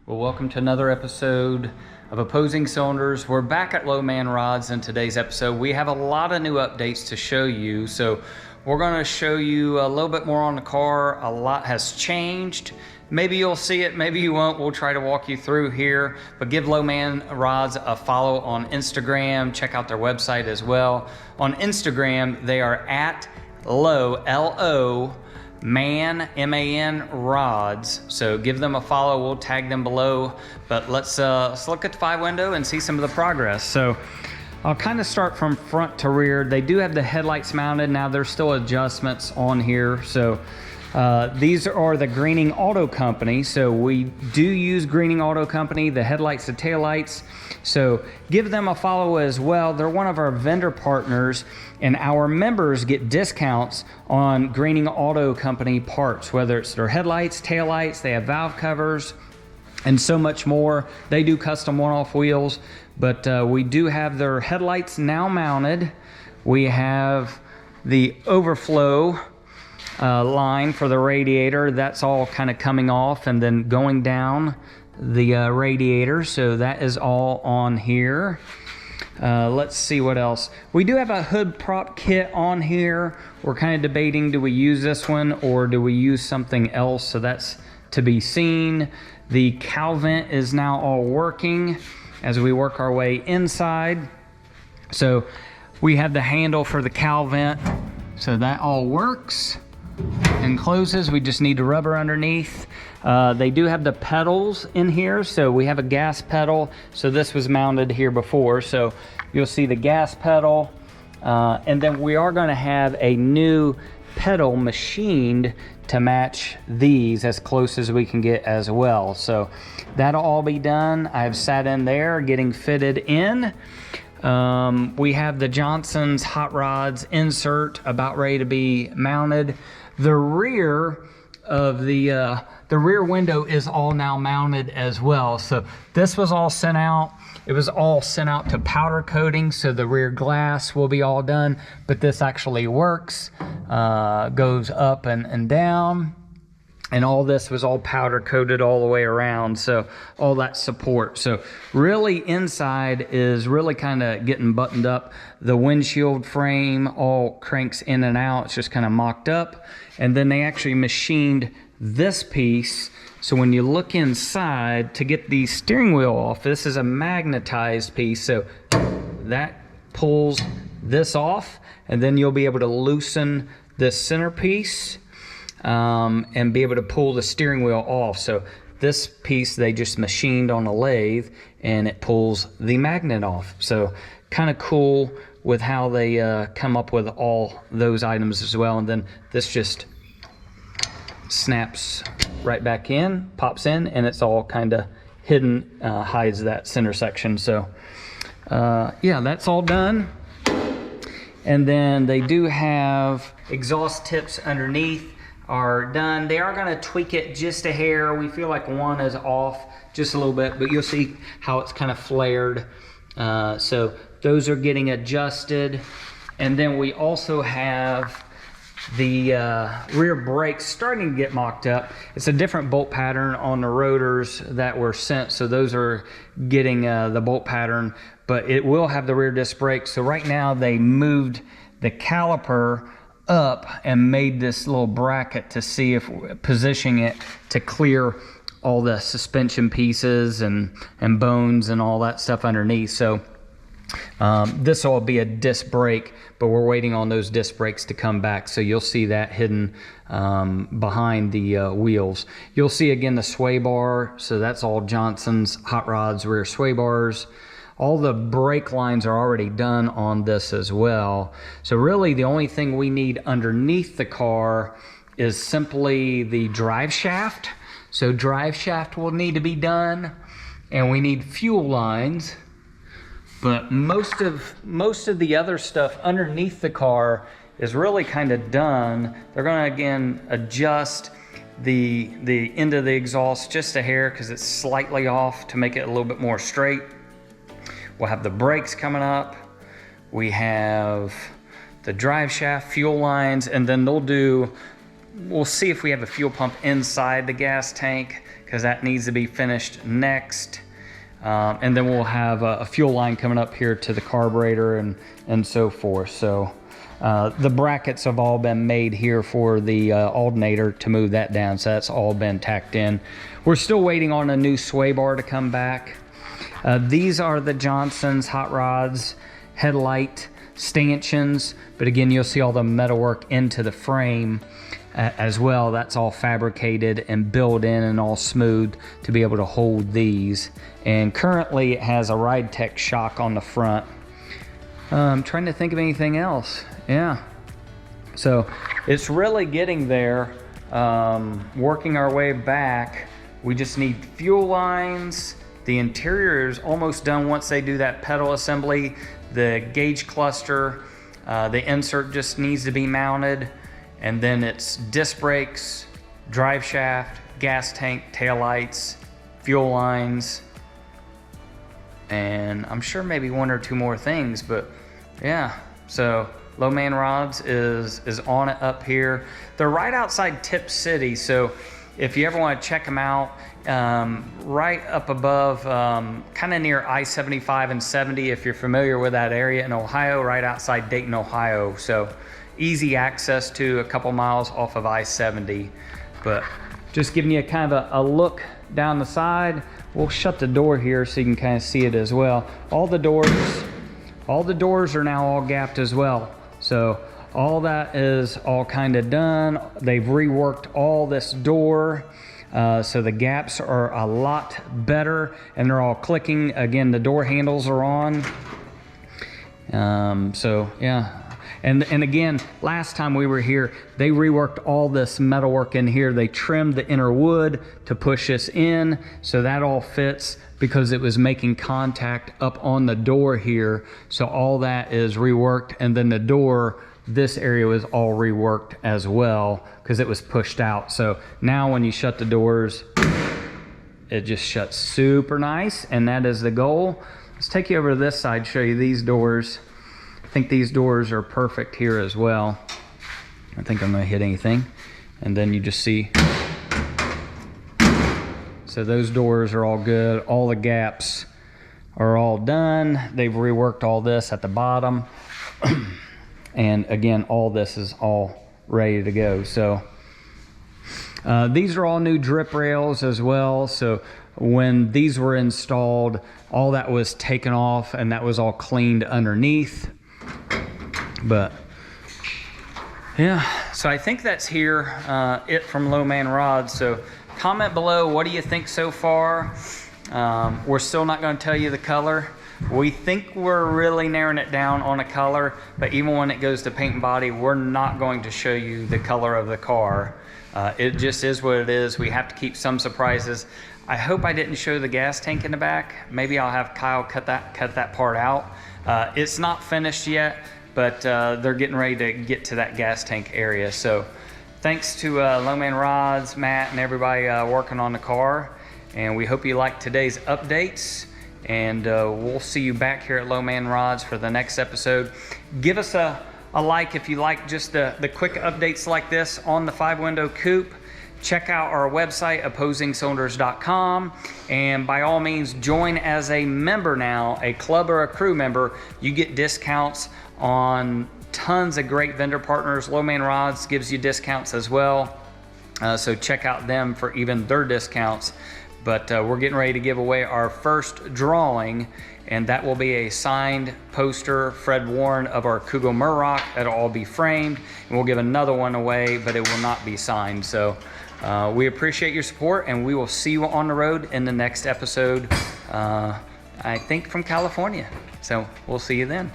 Well, welcome to another episode of Opposing Cylinders. We're back at Low Man Rods in today's episode. We have a lot of new updates to show you. So we're going to show you a little bit more on the car. A lot has changed. Maybe you'll see it, maybe you won't. We'll try to walk you through here. But give Low Man Rods a follow on Instagram. Check out their website as well. On Instagram, they are at Low, L-O, Man, M-A-N, Rods. So give them a follow. We'll tag them below. But let's look at the 5-window and see some of the progress. So I'll kind of start from front to rear. They do have the headlights mounted. Now there's still adjustments on here. So these are the Greening Auto Company. So we do use Greening Auto Company, the headlights, the taillights. So give them a follow as well. They're one of our vendor partners, and our members get discounts on Greening Auto Company parts, whether it's their headlights, taillights, they have valve covers, and so much more. They do custom one-off wheels, but we do have their headlights now mounted. We have the overflow line for the radiator. That's all kind of coming off and then going down the radiator. So that is all on here. Let's see what else. We do have a hood prop kit on here. We're kind of debating, do we use this one or do we use something else? So that's to be seen. The cowl vent is now all working as we work our way inside. So we have the handle for the cowl vent. So that all works and closes. We just need the rubber underneath. They do have the pedals in here. So we have a gas pedal. So this was mounted here before. So you'll see the gas pedal. And then we are going to have a new pedal machined to match these as close as we can get as well. So that'll all be done. I've sat in there getting fitted in. We have the Johnson's hot rods insert about ready to be mounted. The rear of the rear window is all now mounted as well. So this was all sent out. It was all sent out to powder coating, so the rear glass will be all done, but this actually works, goes up and down. And all this was all powder coated all the way around, so all that support. So really inside is really kind of getting buttoned up. The windshield frame all cranks in and out. It's just kind of mocked up. And then they actually machined this piece. So when you look inside to get the steering wheel off, this is a magnetized piece. So that pulls this off, and then you'll be able to loosen this centerpiece. And be able to pull the steering wheel off. So this piece they just machined on a lathe and it pulls the magnet off. So kind of cool with how they come up with all those items as well. And then this just snaps right back in, pops in, and it's all kind of hidden, hides that center section. So yeah, that's all done. And then they do have exhaust tips underneath are done. They are going to tweak it just a hair. We feel like one is off just a little bit, but you'll see how it's kind of flared. So those are getting adjusted. And then we also have the rear brakes starting to get mocked up. It's a different bolt pattern on the rotors that were sent, so those are getting the bolt pattern, but it will have the rear disc brakes. So right now they moved the caliper up and made this little bracket to see if positioning it to clear all the suspension pieces and bones and all that stuff underneath. So this will be a disc brake, but we're waiting on those disc brakes to come back. So you'll see that hidden behind the wheels. You'll see again the sway bar. So that's all Johnson's hot rods rear sway bars. All the brake lines are already done on this as well. So really the only thing we need underneath the car is simply the drive shaft. So drive shaft will need to be done, and we need fuel lines. But most of the other stuff underneath the car is really kind of done. They're gonna again adjust the end of the exhaust just a hair because it's slightly off to make it a little bit more straight. We'll have the brakes coming up. We have the drive shaft, fuel lines, and then we'll see if we have a fuel pump inside the gas tank because that needs to be finished next. And then we'll have a fuel line coming up here to the carburetor and so forth. So the brackets have all been made here for the alternator to move that down. So that's all been tacked in. We're still waiting on a new sway bar to come back. These are the Johnson's hot rods headlight stanchions, but again, you'll see all the metalwork into the frame as well. That's all fabricated and built in and all smooth to be able to hold these. And currently it has a Ride Tech shock on the front. I'm trying to think of anything else. Yeah, so it's really getting there. Working our way back, we just need fuel lines. The interior is almost done once they do that pedal assembly. The gauge cluster, the insert just needs to be mounted, and then it's disc brakes, drive shaft, gas tank, taillights, fuel lines, and I'm sure maybe one or two more things, but yeah. So Low Man Rods is on it up here. They're right outside Tipp City, so if you ever want to check them out, right up above, kind of near I-75 and 70, if you're familiar with that area in Ohio, right outside Dayton, Ohio. So easy access to, a couple miles off of I-70. But just giving you kind of a look down the side. We'll shut the door here so you can kind of see it as well. All the doors are now all gapped as well. So all that is all kind of done. They've reworked all this door. So the gaps are a lot better and they're all clicking. Again, the door handles are on. So yeah. And again, last time we were here, they reworked all this metalwork in here. They trimmed the inner wood to push this in. So that all fits because it was making contact up on the door here. So all that is reworked. And then the door, this area was all reworked as well because it was pushed out. So now when you shut the doors, it just shuts super nice, and that is the goal. Let's take you over to this side, show you these doors. I think these doors are perfect here as well. I think I'm gonna hit anything. And then you just see. So those doors are all good. All the gaps are all done. They've reworked all this at the bottom. And again, all this is all ready to go. So these are all new drip rails as well. So when these were installed, all that was taken off and that was all cleaned underneath. But yeah, so I think that's here, it from Low Man Rods. So comment below, what do you think so far? We're still not going to tell you the color. We think we're really narrowing it down on a color, but even when it goes to paint and body, we're not going to show you the color of the car. It just is what it is. We have to keep some surprises. I hope I didn't show the gas tank in the back. Maybe I'll have Kyle cut that part out. It's not finished yet, but they're getting ready to get to that gas tank area. So thanks to Low Man Rods, Matt, and everybody working on the car. And we hope you liked today's updates. And we'll see you back here at Low Man Rods for the next episode. Give us a like if you like just the quick updates like this on the 5-window coupe. Check out our website, opposingcylinders.com, and by all means join as a member now, a club or a crew member. You get discounts on tons of great vendor partners. Low Man Rods gives you discounts as well, so check out them for even their discounts. But we're getting ready to give away our first drawing, and that will be a signed poster, Fred Warren, of our Kugo Murrock. It'll all be framed, and we'll give another one away, but it will not be signed. So we appreciate your support, and we will see you on the road in the next episode, I think from California. So we'll see you then.